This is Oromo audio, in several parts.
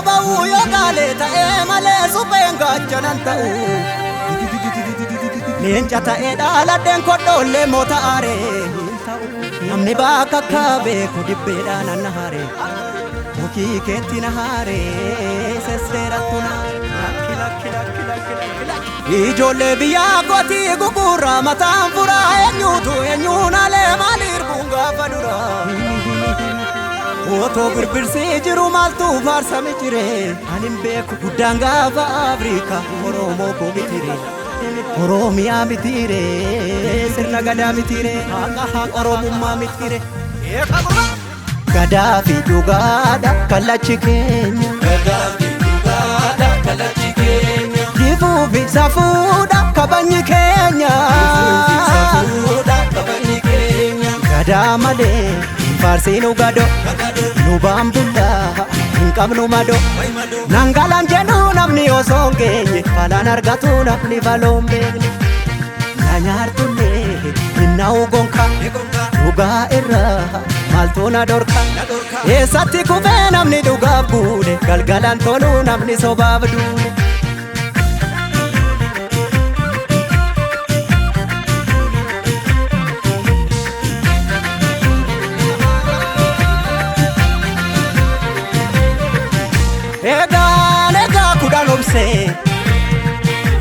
ba'u yoo gaale ta'ee malee supheen gachanan ta'u leenca ta'ee dhaaladheen kodhoollee moota aaree namni bakka akka beeku dibbeedhaan anna haaree mukii keetti na haaree sesseerattu na ijoollee biyyaa gootii gugurraa mataan furaa eenyuun alee maaliir bungaa duraa otoo birbirsi jiru maaltu faarsami jire anin beeku guddaan gaafa Afrikaa Oromoo koo mitire Oromiyaa mitire sirna gadaa mitire haqa Oromummaa mitire gadaa fi dhugaadha kallachi keenya gadaa fi dhugaadha kallachi keenya gifuu fi safuudha kabajni keenya gadaa malee faarsiinu gado nu baambulla hin qabnu mado nangalaan jedhu namni osoo hin geenye falaan argatu namni faloon beekne na nyaartullee hinnaa'u gonka dhugaa irraa maaltu na dorka eessatti kufee namni dhugaaf guune galgalaan tolu namni sobaaf duune egaa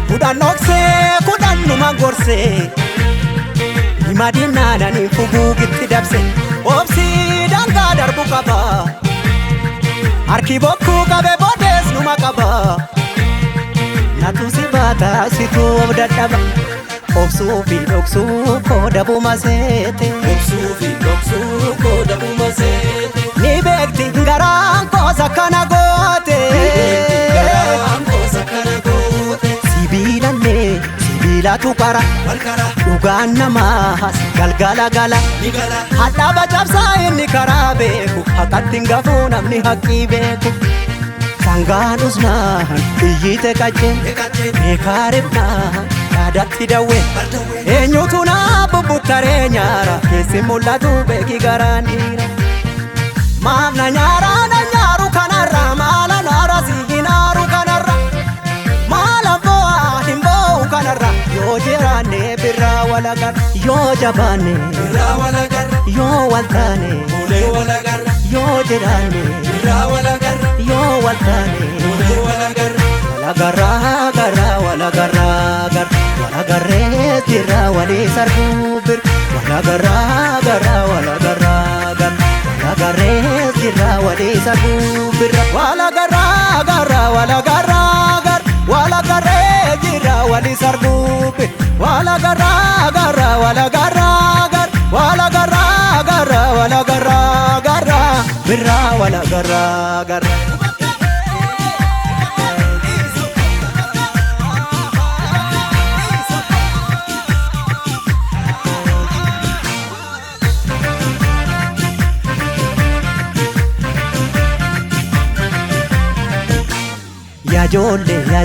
kudhan obsee kudhan numa gorsee himadinaananii fuguugitti dabse obsii dangaa darbu qaba harki bokkuu qabe boodees numa qaba natu si baata situu of dadhaba obsuu fi dhoksuu koo dabuma seete obsuu fi dhoksuu koo dabuma seete ni beekti garaan koosa kana goote sibiilallee sibiilatu qara dhugaan namaas galgala gala hadhaaba cabsaa inni karaa beeku haqatti hin gafuu namni haqqii beeku sangaan usnaan iyyite qacceen beekaaribnaan yaadatti dawwe eenyutu naa bubbuttaree nyaara keessi mul'atu beeki garaan dhiira maaf na nyaaru kanarra maala naara si hinaaru kanarra maala bo'aa hin bo'u kanarra yoo jiraanne birraa walagarra yoo jabaanne birraa walagarra yoo waltaane ulee walagarra yoo jiraanne birraa walagarra yoo waltaane ulee walagarra walagarra walagarree jirra walii sarbuu bir walagarra walagarree jirra walii sarbuu bir walagarree jirra walii sarbuu bir walagarra birra walagarra yaa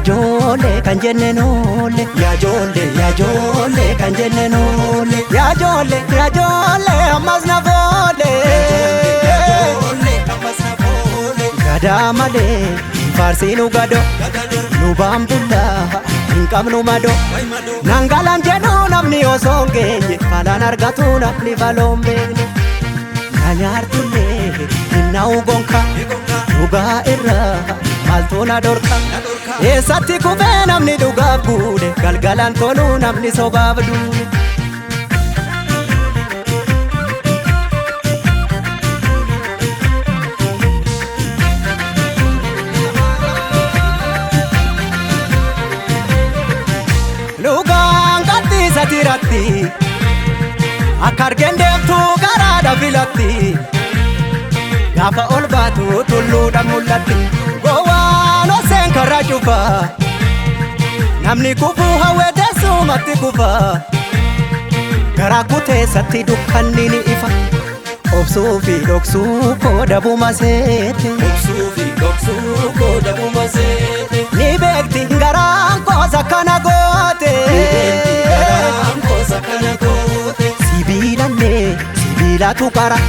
joolle kan jenne noolle yaa joolle kan jenne noolle yaa joolle ammas na foole gadaa malee faarsiinu gado nu baambulla hin qabnu mado nangalaan jedhu namni osoo hin geenye falaan argatu namni faloon beekne na nyaartullee hinnaa'u gonka dhugaa irraa maaltu na dorka eessatti kufee namni dhugaaf guune galgalaan tolu namni sobaaf duune lugaan qattiisa tiratti akka argeen deemtu garaadha filatti gaafa ol baatu tulluudha mul'atti gowwaan oseen karra cufa namni kufuu hawwee teessumatti kufa garaa kuteessatti dukkanni ni ifa obsuu fi dhoksuu koo dabuma seete ni beekti garaan koosa kana goote sibiilallee sibiilatu qara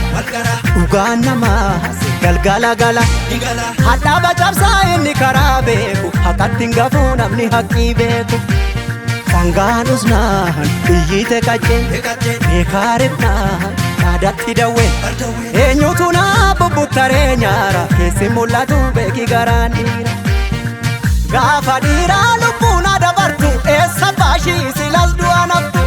dhugaan namaas galgala gala hadhaaba cabsaa inni karaa beeku haqqatti hin gafuu namni haqqii beeku sangaanus naan iyyite qaccee beekaa ribnaan naadatti dawwee eenyutu naa bubbuttaree nyaara keessi mul'atu beeki garaan dhiira gaafa dhiiraa lubbuun adabartu eessa baashii silas du'a naftu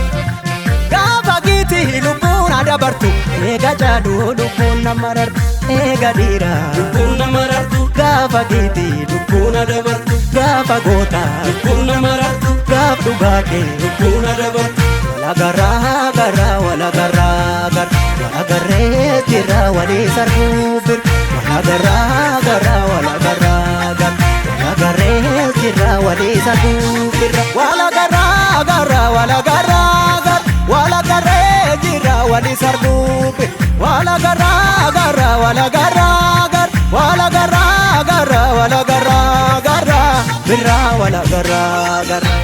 gaafa giitii lubbuun adabartu eega jaaduu lubbuun nama rartu eega dhiiraa lubbuun nama rartu gaafa giitii lubbuun adabartu gaafa gootaa lubbuun nama rartu gaaf dhugaakee lubbuun adabartu walagarraa garraa walagarraa gar walagarree jirraa walii sarbuufir walagarraa garraa walagarraa gar walagarree jirraa walii sarbuufir walagarraa garraa walagarraa gar walagarree jirraa walii sarbuufir walagarraa garraa walagarraa gar walagarraa garraa walagarraa garraa birraa walagarraa garraa